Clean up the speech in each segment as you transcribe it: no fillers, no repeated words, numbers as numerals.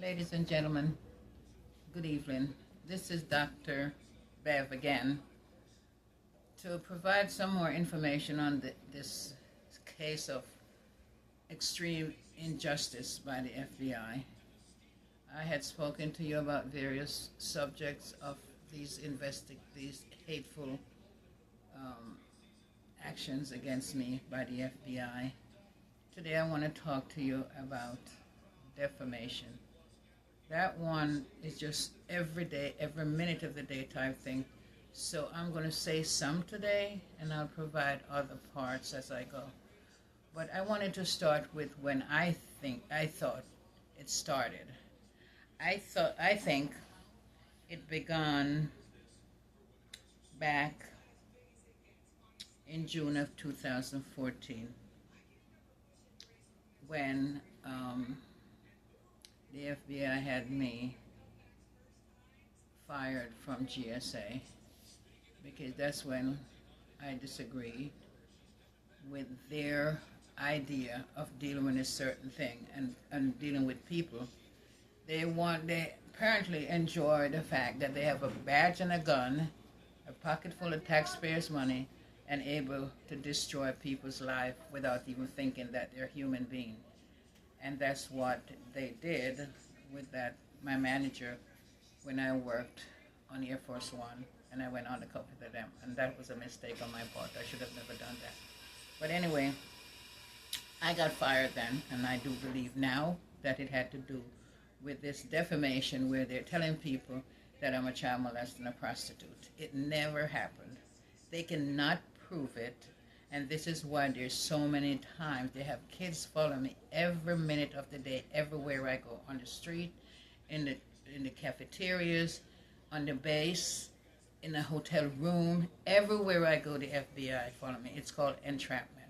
Ladies and gentlemen, good evening. This is Dr. Bev again to provide some more information on this case of extreme injustice by the FBI. I had spoken to you about various subjects of these hateful um, actions against me by the FBI. Today I want to talk to you about defamation. That one is just every day, every minute of the day type thing. So I'm going to say some today, and I'll provide other parts as I go. But I wanted to start with when I thought it started. I think it began back in June of 2014 when the FBI had me fired from GSA because that's when I disagreed with their idea of dealing with a certain thing and dealing with people. They apparently enjoy the fact that they have a badge and a gun, a pocket full of taxpayers' money, and able to destroy people's life without even thinking that they're human beings. And that's what they did with my manager when I worked on Air Force One, and I went undercover to them. And that was a mistake on my part. I should have never done that. But anyway, I got fired then, and I do believe now that it had to do with this defamation where they're telling people that I'm a child molester and a prostitute. It never happened. They cannot prove it. And this is why there's so many times they have kids follow me every minute of the day, everywhere I go, on the street, in the cafeterias, on the base, in a hotel room, everywhere I go, the FBI follow me. It's called entrapment.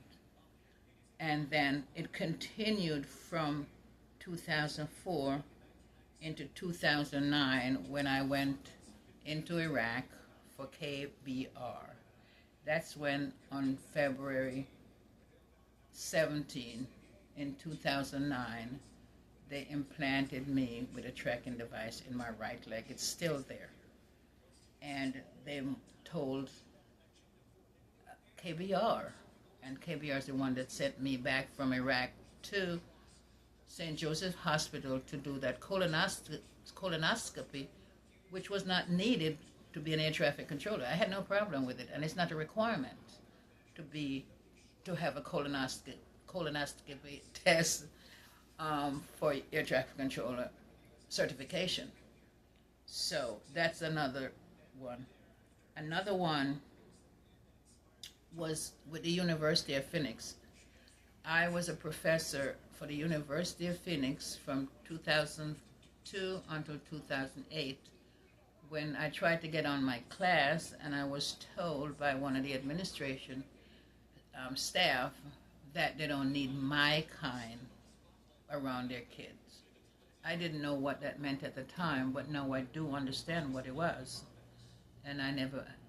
And then it continued from 2004 into 2009 when I went into Iraq for KBR. That's when, on February 17 in 2009, they implanted me with a tracking device in my right leg. It's still there. And they told KBR, and KBR is the one that sent me back from Iraq to St. Joseph's Hospital to do that colonoscopy, which was not needed to be an air traffic controller. I had no problem with it, and it's not a requirement to have a colonoscopy test for air traffic controller certification. So that's another one. Another one was with the University of Phoenix. I was a professor for the University of Phoenix from 2002 until 2008. When I tried to get on my class, and I was told by one of the administration staff that they don't need my kind around their kids. I didn't know what that meant at the time, but now I do understand what it was. And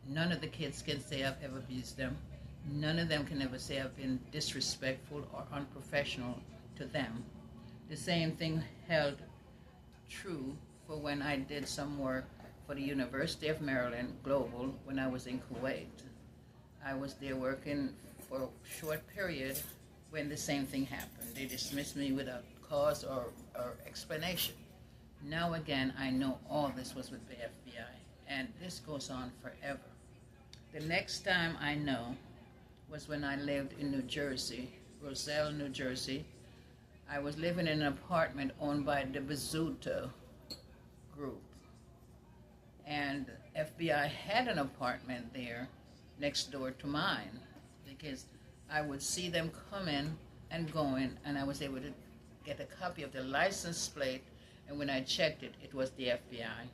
none of the kids can say I've ever abused them. None of them can ever say I've been disrespectful or unprofessional to them. The same thing held true for when I did some work for the University of Maryland Global when I was in Kuwait. I was there working for a short period when the same thing happened. They dismissed me without cause or explanation. Now again, I know all this was with the FBI, and this goes on forever. The next time I know was when I lived in New Jersey, Roselle, New Jersey. I was living in an apartment owned by the Bazzuto group. And FBI had an apartment there next door to mine because I would see them coming and going, and I was able to get a copy of the license plate, and when I checked it, it was the FBI.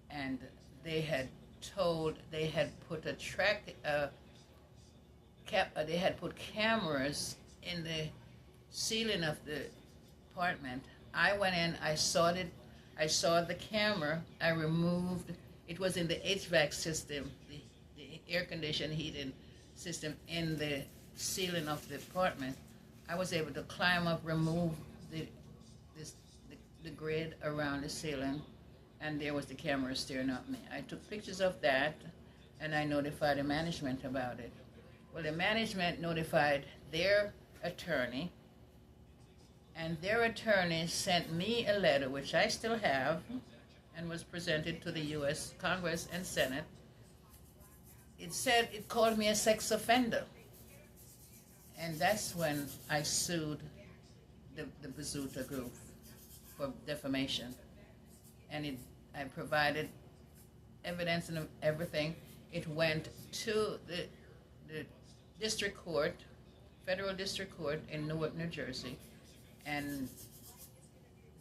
And they had put they had put cameras in the ceiling of the apartment. I went in, I saw the camera, I removed, it was in the HVAC system, the air conditioned heating system in the ceiling of the apartment. I was able to climb up, remove the the grid around the ceiling, and there was the camera staring at me. I took pictures of that, and I notified the management about it. Well, the management notified their attorney, and their attorney sent me a letter, which I still have, and was presented to the U.S. Congress and Senate. It called me a sex offender. And that's when I sued the Bazooka Group for defamation. And I provided evidence and everything. It went to the district court, federal district court in Newark, New Jersey. And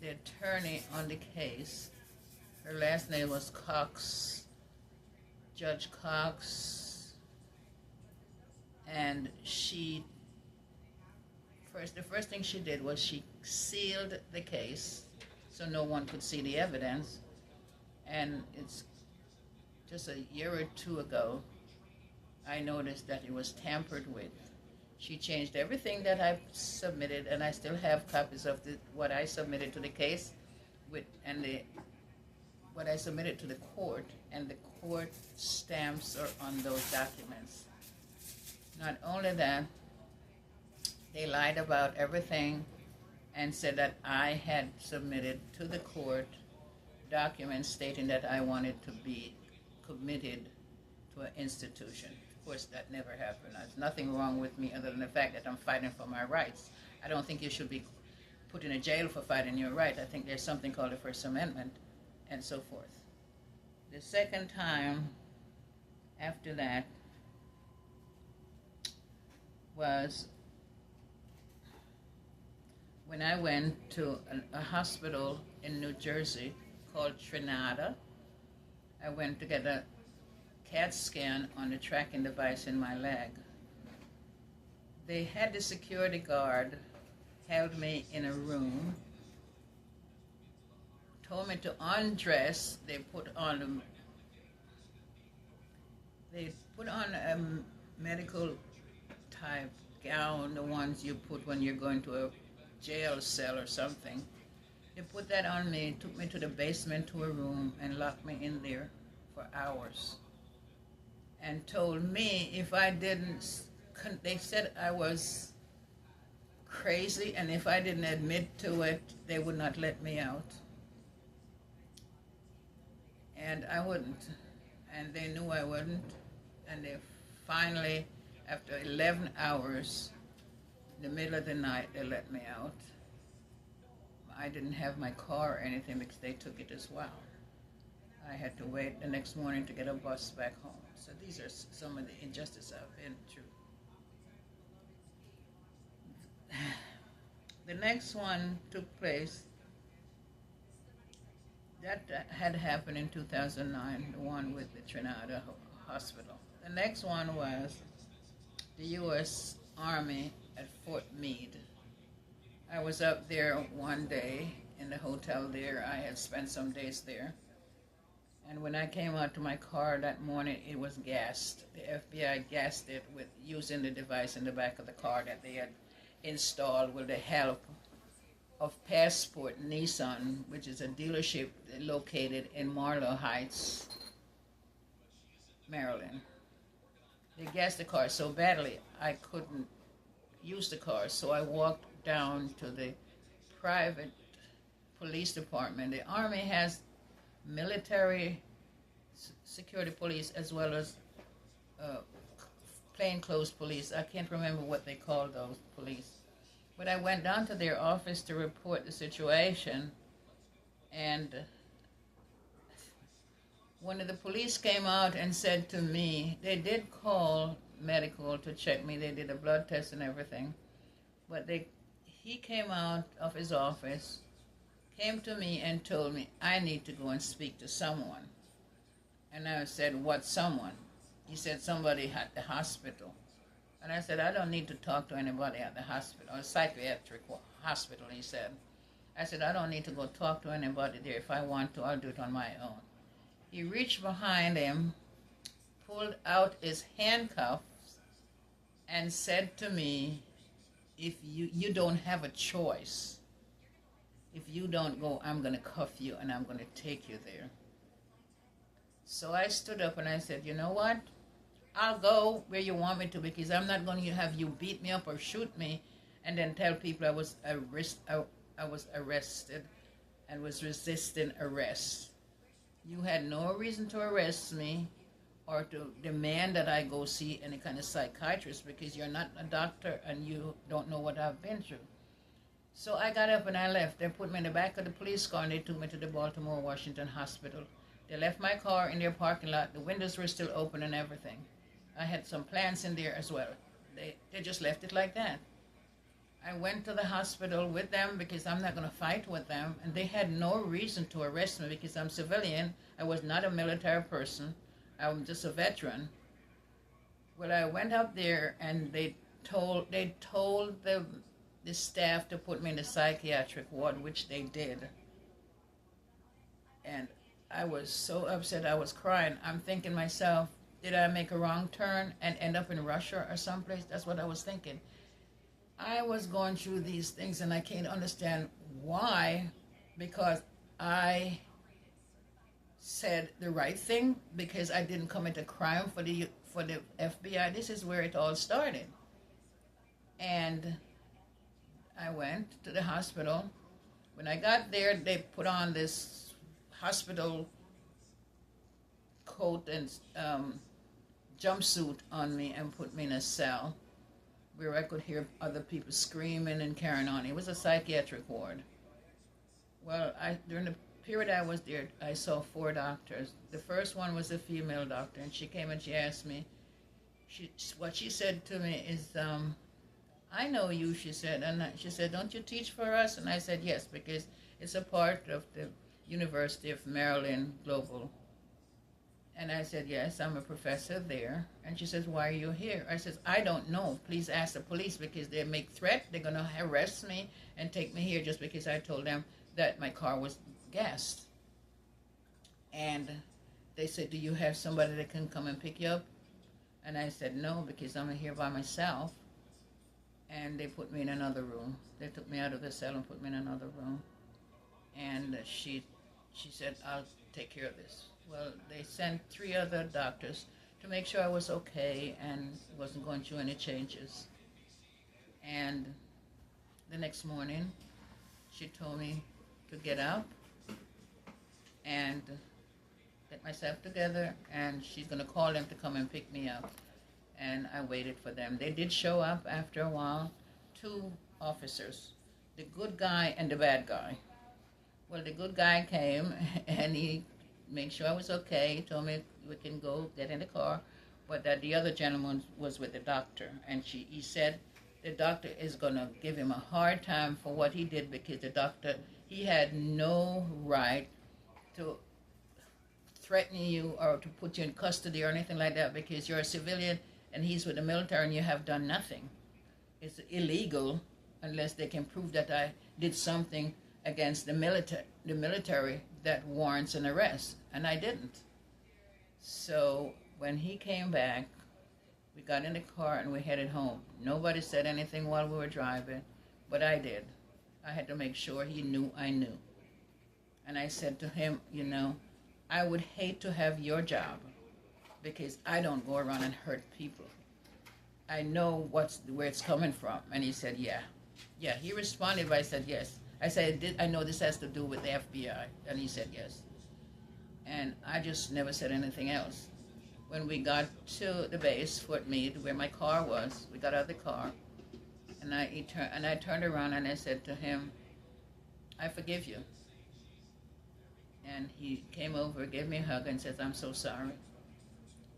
the attorney on the case, her last name was Cox, Judge Cox, and the first thing she did was she sealed the case so no one could see the evidence. And it's just a year or two ago, I noticed that it was tampered with. She changed everything that I submitted, and I still have copies of what I submitted to the case, what I submitted to the court, and the court stamps are on those documents. Not only that, they lied about everything and said that I had submitted to the court documents stating that I wanted to be committed to an institution. Of course, that never happened. There's nothing wrong with me other than the fact that I'm fighting for my rights. I don't think you should be put in a jail for fighting your right. I think there's something called the First Amendment and so forth. The second time after that was when I went to a hospital in New Jersey called Trinata. I went to get a CAT scan on the tracking device in my leg. They had the security guard held me in a room, told me to undress. They put on a medical type gown, the ones you put when you're going to a jail cell or something. They put that on me, took me to the basement to a room and locked me in there for hours. And told me if I didn't, they said I was crazy, and if I didn't admit to it, they would not let me out. And I wouldn't. And they knew I wouldn't. And they finally, after 11 hours, in the middle of the night, they let me out. I didn't have my car or anything because they took it as well. I had to wait the next morning to get a bus back home. So these are some of the injustices I've been through. The next one took place, that had happened in 2009, the one with the Trinata Hospital. The next one was the U.S. Army at Fort Meade. I was up there one day in the hotel there. I had spent some days there. And when I came out to my car that morning, it was gassed. The FBI gassed it with using the device in the back of the car that they had installed with the help of Passport Nissan, which is a dealership located in Marlow Heights, Maryland. They gassed the car so badly I couldn't use the car, so I walked down to the private police department. The Army has military security police as well as plainclothes police. I can't remember what they call those police. But I went down to their office to report the situation, and one of the police came out and said to me, they did call medical to check me. They did a blood test and everything. But he came out of his office, came to me and told me, I need to go and speak to someone. And I said, what someone? He said, somebody at the hospital. And I said, I don't need to talk to anybody at the hospital, or psychiatric hospital, he said. I said, I don't need to go talk to anybody there. If I want to, I'll do it on my own. He reached behind him, pulled out his handcuffs, and said to me, if you don't have a choice. If you don't go, I'm going to cuff you and I'm going to take you there. So I stood up and I said, you know what? I'll go where you want me to, because I'm not going to have you beat me up or shoot me and then tell people I was arrested and was resisting arrest. You had no reason to arrest me or to demand that I go see any kind of psychiatrist, because you're not a doctor and you don't know what I've been through. So I got up and I left. They put me in the back of the police car and they took me to the Baltimore Washington hospital. They left my car in their parking lot. The windows were still open and everything. I had some plants in there as well. They just left it like that. I went to the hospital with them because I'm not going to fight with them. And they had no reason to arrest me because I'm civilian. I was not a military person. I'm just a veteran. Well, I went up there and they told the staff to put me in the psychiatric ward, which they did. And I was so upset, I was crying. I'm thinking myself, did I make a wrong turn and end up in Russia or someplace? That's what I was thinking. I was going through these things and I can't understand why, because I said the right thing, because I didn't commit a crime for the FBI. This is where it all started. And I went to the hospital. When I got there, they put on this hospital coat and jumpsuit on me and put me in a cell where I could hear other people screaming and carrying on. It was a psychiatric ward. Well, during the period I was there, I saw 4 doctors. The first one was a female doctor, and she came and she asked me, what she said to me is, I know you, she said, and she said, don't you teach for us? And I said, yes, because it's a part of the University of Maryland Global. And I said, yes, I'm a professor there. And she says, why are you here? I said, I don't know. Please ask the police, because they make threat. They're going to arrest me and take me here just because I told them that my car was gassed. And they said, do you have somebody that can come and pick you up? And I said, no, because I'm here by myself. And they put me in another room. They took me out of the cell and put me in another room. And she said, I'll take care of this. Well, they sent 3 other doctors to make sure I was okay and wasn't going through any changes. And the next morning, she told me to get up and get myself together, and she's going to call them to come and pick me up. And I waited for them. They did show up after a while, 2 officers, the good guy and the bad guy. Well, the good guy came and he made sure I was okay. He told me we can go get in the car, but that the other gentleman was with the doctor, and he said the doctor is going to give him a hard time for what he did, because the doctor, he had no right to threaten you or to put you in custody or anything like that, because you're a civilian and he's with the military and you have done nothing. It's illegal unless they can prove that I did something against the military that warrants an arrest, and I didn't. So when he came back, we got in the car and we headed home. Nobody said anything while we were driving, but I did. I had to make sure he knew I knew. And I said to him, you know, I would hate to have your job, because I don't go around and hurt people. I know where it's coming from. And he said, yeah. Yeah, he responded, but I said, yes. I said, I know this has to do with the FBI. And he said, yes. And I just never said anything else. When we got to the base, Fort Meade, where my car was, we got out of the car. And I turned around and I said to him, I forgive you. And he came over, gave me a hug, and says, I'm so sorry.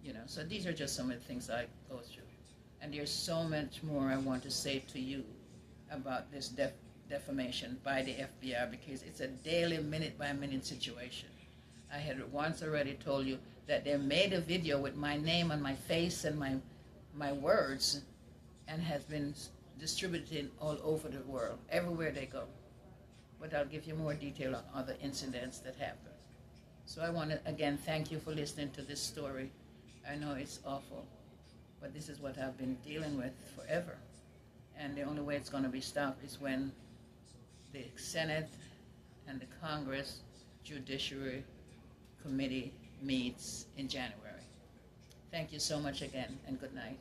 You know, so these are just some of the things I go through. And there's so much more I want to say to you about this defamation by the FBI, because it's a daily, minute-by-minute situation. I had once already told you that they made a video with my name on my face and my words, and has been distributed all over the world, everywhere they go. But I'll give you more detail on other incidents that happened. So I want to, again, thank you for listening to this story. I know it's awful, but this is what I've been dealing with forever. And the only way it's going to be stopped is when the Senate and the Congress Judiciary Committee meets in January. Thank you so much again, and good night.